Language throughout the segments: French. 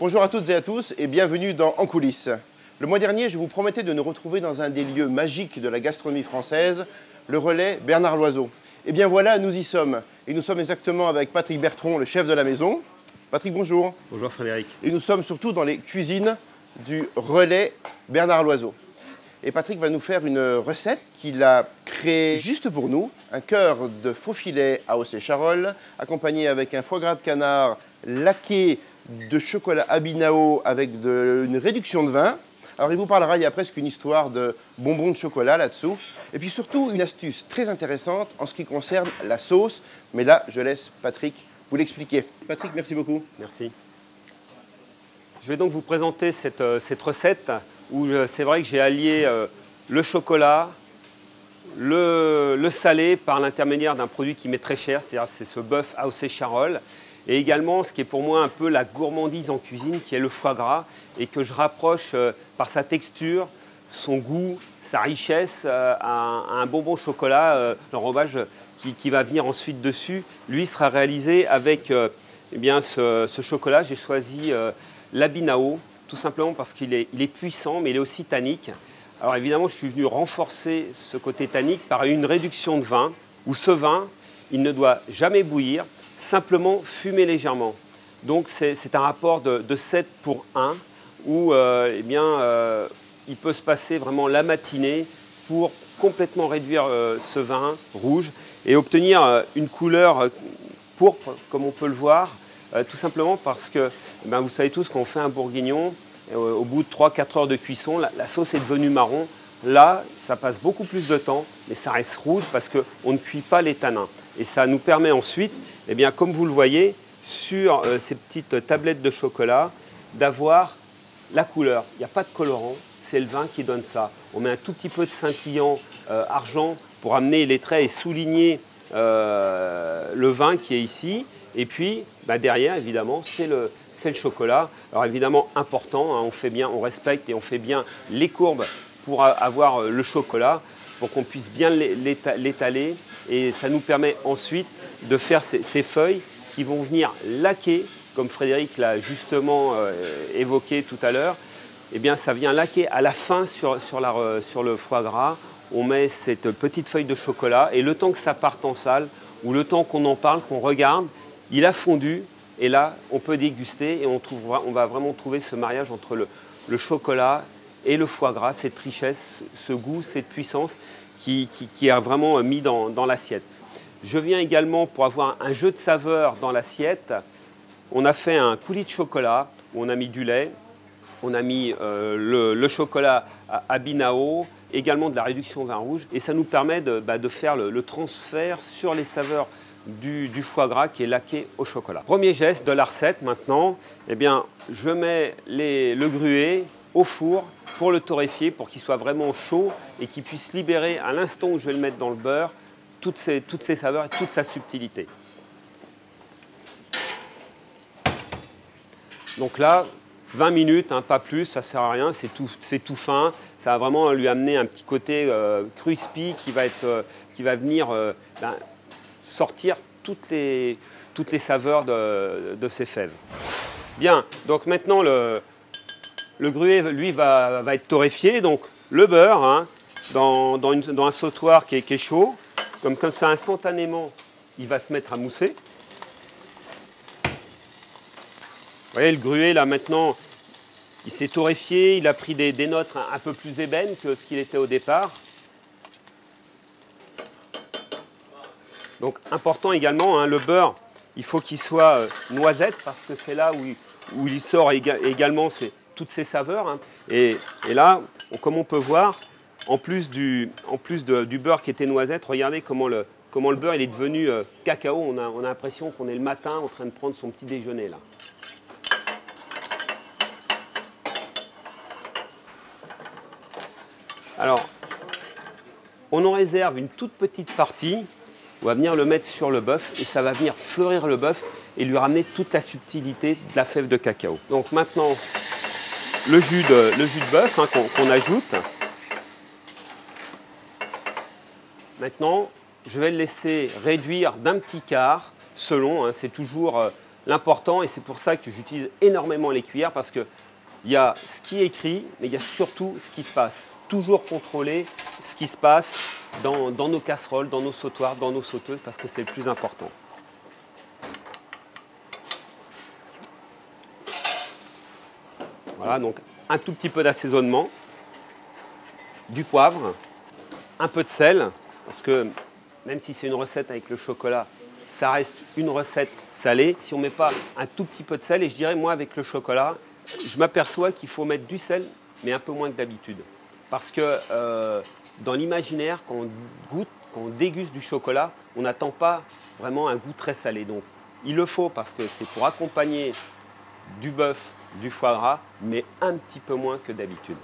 Bonjour à toutes et à tous et bienvenue dans En coulisses. Le mois dernier, je vous promettais de nous retrouver dans un des lieux magiques de la gastronomie française, le relais Bernard Loiseau. Et bien voilà, nous y sommes. Et nous sommes exactement avec Patrick Bertron, le chef de la maison. Patrick, bonjour. Bonjour Frédéric. Et nous sommes surtout dans les cuisines du relais Bernard Loiseau. Et Patrick va nous faire une recette qu'il a créée juste pour nous. Un cœur de faux filet à Aussay-Charolles, accompagné avec un foie gras de canard laqué de chocolat Abinao avec une réduction de vin. Alors il vous parlera, il y a presque une histoire de bonbons de chocolat là-dessous. Et puis surtout une astuce très intéressante en ce qui concerne la sauce. Mais là, je laisse Patrick vous l'expliquer. Patrick, merci beaucoup. Merci. Je vais donc vous présenter cette recette où c'est vrai que j'ai allié le chocolat, le salé par l'intermédiaire d'un produit qui m'est très cher, c'est-à-dire c'est ce bœuf à Aussay-Charolles. Et également, ce qui est pour moi un peu la gourmandise en cuisine, qui est le foie gras, et que je rapproche par sa texture, son goût, sa richesse, à un bonbon chocolat, l'enrobage qui va venir ensuite dessus. Lui sera réalisé avec eh bien, ce chocolat. J'ai choisi l'Abinao, tout simplement parce qu'il est puissant, mais il est aussi tannique. Alors évidemment, je suis venu renforcer ce côté tannique par une réduction de vin, où ce vin, il ne doit jamais bouillir, simplement fumer légèrement. Donc c'est un rapport de 7 pour 1 où eh bien, il peut se passer vraiment la matinée pour complètement réduire ce vin rouge et obtenir une couleur pourpre, comme on peut le voir, tout simplement parce que ben, vous savez tous qu'on fait un bourguignon, au bout de 3-4 heures de cuisson, la sauce est devenue marron. Là, ça passe beaucoup plus de temps, mais ça reste rouge parce qu'on ne cuit pas les tanins. Et ça nous permet ensuite, eh bien, comme vous le voyez, sur ces petites tablettes de chocolat, d'avoir la couleur. Il n'y a pas de colorant, c'est le vin qui donne ça. On met un tout petit peu de scintillant argent pour amener les traits et souligner le vin qui est ici. Et puis, bah derrière, évidemment, c'est le chocolat. Alors évidemment, important, hein, on fait bien, on respecte et on fait bien les courbes pour avoir le chocolat, pour qu'on puisse bien l'étaler. Et ça nous permet ensuite de faire ces feuilles qui vont venir laquer, comme Frédéric l'a justement évoqué tout à l'heure. Eh bien, ça vient laquer à la fin sur le foie gras. On met cette petite feuille de chocolat et le temps que ça parte en salle, ou le temps qu'on en parle, qu'on regarde, il a fondu. Et là, on peut déguster et on va vraiment trouver ce mariage entre le chocolat et le foie gras, cette richesse, ce goût, cette puissance qui est vraiment mis dans l'assiette. Je viens également pour avoir un jeu de saveurs dans l'assiette. On a fait un coulis de chocolat où on a mis du lait, on a mis le chocolat Abinao, également de la réduction vin rouge. Et ça nous permet de faire le transfert sur les saveurs du foie gras qui est laqué au chocolat. Premier geste de la recette maintenant, eh bien, je mets le gruet au four pour le torréfier, pour qu'il soit vraiment chaud et qu'il puisse libérer à l'instant où je vais le mettre dans le beurre toutes ces saveurs et toute sa subtilité. Donc là, 20 minutes, hein, pas plus, ça ne sert à rien, c'est tout fin. Ça va vraiment lui amener un petit côté crispy qui va venir sortir toutes les saveurs de ces fèves. Bien, donc maintenant le gruet, lui, va être torréfié. Donc le beurre, hein, dans un sautoir qui est chaud, comme ça instantanément, il va se mettre à mousser. Vous voyez, le gruet, là, maintenant, il s'est torréfié, il a pris des notes un peu plus ébènes que ce qu'il était au départ. Donc, important également, hein, le beurre, il faut qu'il soit noisette, parce que c'est là où il sort également toutes ces saveurs. Hein. Et là, comme on peut voir, en plus du beurre qui était noisette, regardez comment le beurre il est devenu cacao. On a l'impression qu'on est le matin en train de prendre son petit déjeuner là. Alors, on en réserve une toute petite partie. On va venir le mettre sur le bœuf et ça va venir fleurir le bœuf et lui ramener toute la subtilité de la fève de cacao. Donc maintenant, le jus de bœuf, hein, qu'on ajoute. Maintenant, je vais le laisser réduire d'un petit quart selon, hein, c'est toujours l'important, et c'est pour ça que j'utilise énormément les cuillères, parce qu'il y a ce qui est écrit, mais il y a surtout ce qui se passe. Toujours contrôler ce qui se passe dans nos casseroles, dans nos sautoirs, dans nos sauteuses, parce que c'est le plus important. Voilà, donc un tout petit peu d'assaisonnement, du poivre, un peu de sel, parce que même si c'est une recette avec le chocolat, ça reste une recette salée. Si on ne met pas un tout petit peu de sel, et je dirais moi avec le chocolat, je m'aperçois qu'il faut mettre du sel, mais un peu moins que d'habitude. Parce que dans l'imaginaire, quand on goûte, quand on déguste du chocolat, on n'attend pas vraiment un goût très salé. Donc il le faut parce que c'est pour accompagner du bœuf, du foie gras, mais un petit peu moins que d'habitude.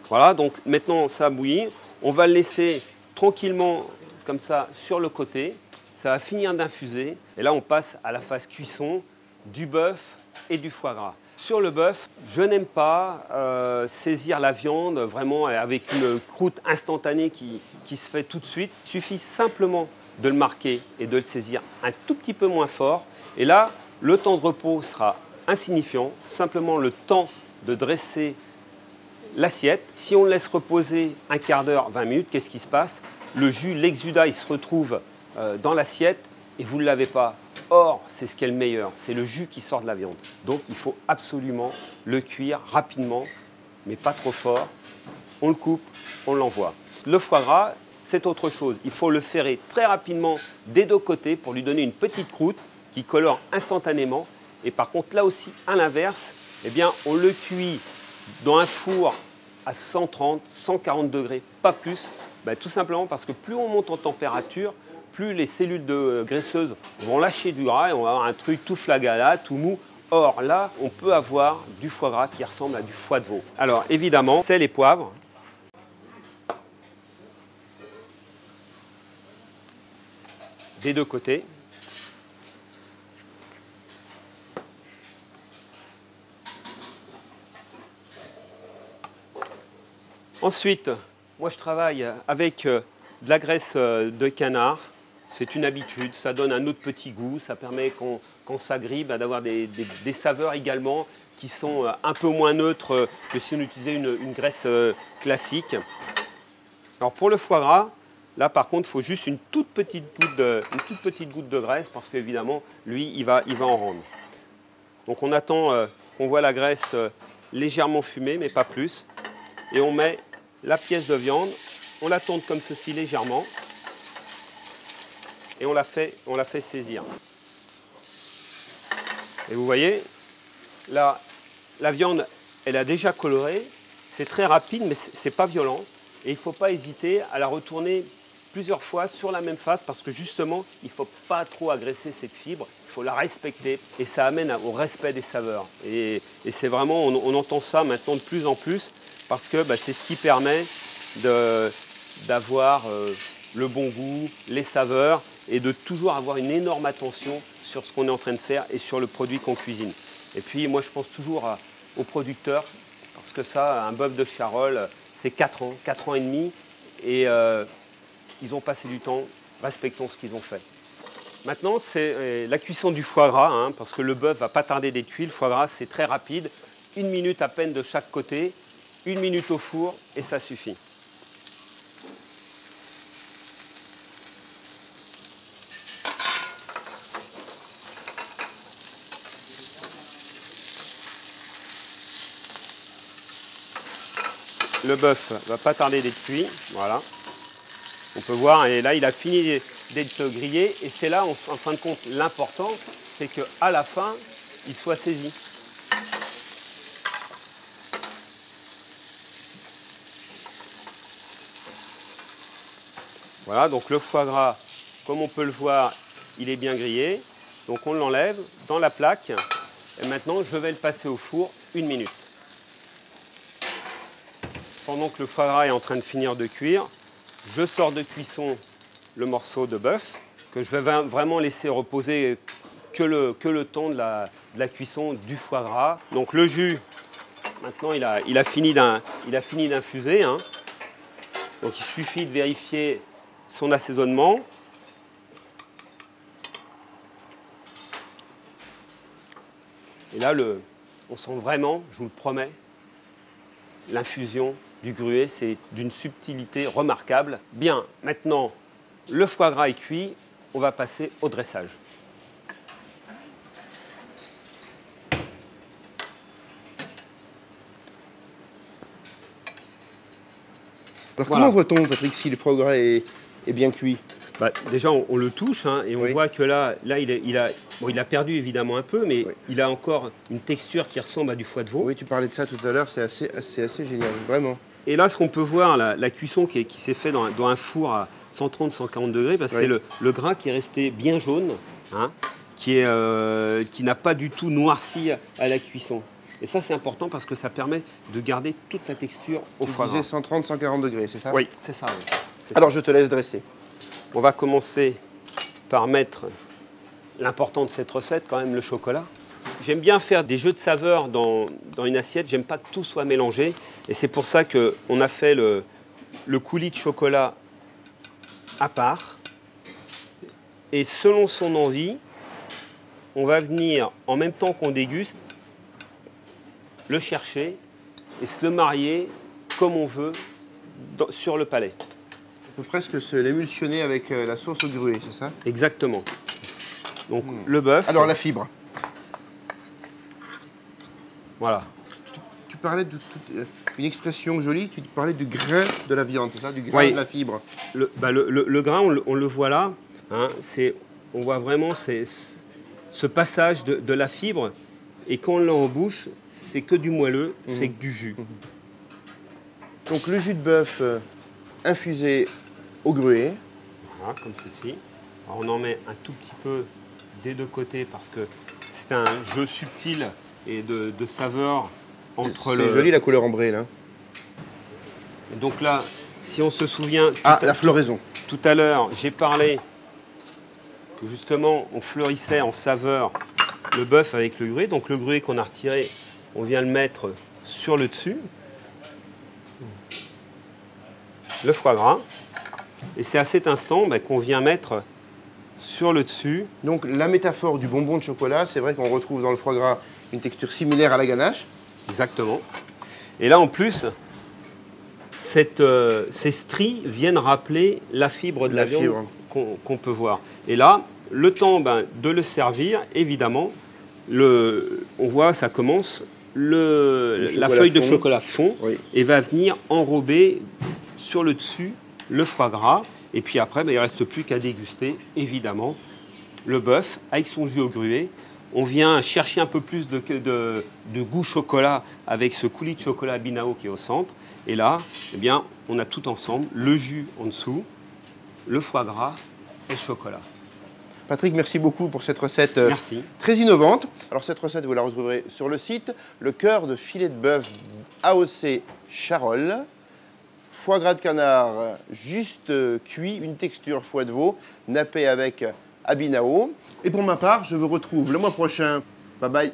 Voilà, donc maintenant ça a bouilli. On va le laisser tranquillement comme ça sur le côté. Ça va finir d'infuser. Et là, on passe à la phase cuisson du bœuf et du foie gras. Sur le bœuf, je n'aime pas saisir la viande vraiment avec une croûte instantanée qui se fait tout de suite. Il suffit simplement de le marquer et de le saisir un tout petit peu moins fort. Et là, le temps de repos sera insignifiant. Simplement le temps de dresser l'assiette. Si on le laisse reposer un quart d'heure, 20 minutes, qu'est-ce qui se passe? Le jus, l'exudat, il se retrouve dans l'assiette et vous ne l'avez pas. Or, c'est ce qui est le meilleur, c'est le jus qui sort de la viande. Donc, il faut absolument le cuire rapidement, mais pas trop fort. On le coupe, on l'envoie. Le foie gras, c'est autre chose. Il faut le ferrer très rapidement des deux côtés pour lui donner une petite croûte qui colore instantanément. Et par contre, là aussi, à l'inverse, eh bien, on le cuit dans un four à 130, 140 degrés, pas plus. Tout simplement parce que plus on monte en température, plus les cellules graisseuses vont lâcher du gras et on va avoir un truc tout flagala, tout mou. Or là, on peut avoir du foie gras qui ressemble à du foie de veau. Alors évidemment, sel et poivre. Des deux côtés. Ensuite, moi je travaille avec de la graisse de canard. C'est une habitude, ça donne un autre petit goût, ça permet quand ça grille d'avoir des saveurs également qui sont un peu moins neutres que si on utilisait une graisse classique. Alors pour le foie gras, là par contre il faut juste une toute petite goutte de graisse parce qu'évidemment lui il va en rendre. Donc on attend qu'on voit la graisse légèrement fumée mais pas plus. Et on met la pièce de viande, on la tourne comme ceci légèrement et on la fait saisir. Et vous voyez, là, la viande, elle a déjà coloré, c'est très rapide mais c'est pas violent et il ne faut pas hésiter à la retourner plusieurs fois sur la même face parce que justement, il ne faut pas trop agresser cette fibre, il faut la respecter et ça amène au respect des saveurs. Et c'est vraiment, on entend ça maintenant de plus en plus parce que c'est ce qui permet d'avoir le bon goût, les saveurs et de toujours avoir une énorme attention sur ce qu'on est en train de faire et sur le produit qu'on cuisine. Et puis moi je pense toujours aux producteurs parce que ça, un bœuf de Charolles, c'est 4 ans, 4 ans et demi et ils ont passé du temps, respectons ce qu'ils ont fait. Maintenant c'est la cuisson du foie gras parce que le bœuf ne va pas tarder d'être cuit, le foie gras c'est très rapide, 1 minute à peine de chaque côté. 1 minute au four et ça suffit. Le bœuf ne va pas tarder d'être cuit, voilà. On peut voir, et là il a fini d'être grillé et c'est là en fin de compte l'important, c'est qu'à la fin il soit saisi. Voilà, donc le foie gras, comme on peut le voir, il est bien grillé. Donc on l'enlève dans la plaque. Et maintenant, je vais le passer au four 1 minute. Pendant que le foie gras est en train de finir de cuire, je sors de cuisson le morceau de bœuf que je vais vraiment laisser reposer que le temps de la cuisson du foie gras. Donc le jus, maintenant, il a fini d'infuser. Donc il suffit de vérifier son assaisonnement. Et là, on sent vraiment, je vous le promets, l'infusion du gruet, c'est d'une subtilité remarquable. Bien, maintenant, le foie gras est cuit, on va passer au dressage. Alors Voilà. comment voit-on, Patrick, si le foie gras est bien cuit? Bah, déjà, on le touche hein, et on Oui. voit que là il a perdu évidemment un peu, mais Oui. il a encore une texture qui ressemble à du foie de veau. Oui, tu parlais de ça tout à l'heure, c'est assez génial, vraiment. Et là, ce qu'on peut voir, la cuisson qui s'est faite dans un four à 130-140 degrés, bah, Oui. c'est le gras qui est resté bien jaune, hein, qui n'a pas du tout noirci à la cuisson. Et ça, c'est important parce que ça permet de garder toute la texture au Tu foie disais gras. 130-140 degrés, c'est ça? Oui, c'est ça. Oui. C'est Alors je te laisse dresser. On va commencer par mettre l'important de cette recette, quand même, le chocolat. J'aime bien faire des jeux de saveurs dans une assiette. J'aime pas que tout soit mélangé. Et c'est pour ça qu'on a fait le coulis de chocolat à part. Et selon son envie, on va venir, en même temps qu'on déguste, le chercher et se le marier comme on veut sur le palais. On peut presque se l'émulsionner avec la sauce au gruet, c'est ça? Exactement. Donc le bœuf. Alors la fibre. Voilà. Tu parlais une expression jolie, tu parlais du grain de la viande, c'est ça? Du grain Oui. de la fibre. Le grain, on le voit là. Hein, on voit vraiment ce passage de la fibre. Et quand on l'a en bouche, c'est que du moelleux, c'est que du jus. Donc le jus de bœuf infusé au gruet. Voilà, comme ceci. Alors, on en met un tout petit peu des deux côtés parce que c'est un jeu subtil et de saveurs entre C'est joli la couleur ambrée là. Et donc là, si on se souvient, Ah, la floraison. tout à l'heure, j'ai parlé que justement, on fleurissait en saveur le bœuf avec le gruet. Donc le gruet qu'on a retiré, on vient le mettre sur le dessus. Le foie gras. Et c'est à cet instant qu'on vient mettre sur le dessus. Donc la métaphore du bonbon de chocolat, c'est vrai qu'on retrouve dans le foie gras une texture similaire à la ganache. Exactement. Et là, en plus, ces stries viennent rappeler la fibre de la viande qu'on peut voir. Et là, le temps de le servir, évidemment, on voit, ça commence, la feuille de chocolat fond Oui. et va venir enrober sur le dessus le foie gras. Et puis après, il ne reste plus qu'à déguster, évidemment, le bœuf avec son jus au gruet. On vient chercher un peu plus de goût chocolat avec ce coulis de chocolat Binao qui est au centre. Et là, eh bien, on a tout ensemble, le jus en dessous, le foie gras et le chocolat. Patrick, merci beaucoup pour cette recette Merci. très innovante. Alors cette recette, vous la retrouverez sur le site. Le cœur de filet de bœuf AOC Charolles. Foie gras de canard juste cuit, une texture foie de veau, nappé avec Abinao. Et pour ma part, je vous retrouve le mois prochain. Bye bye.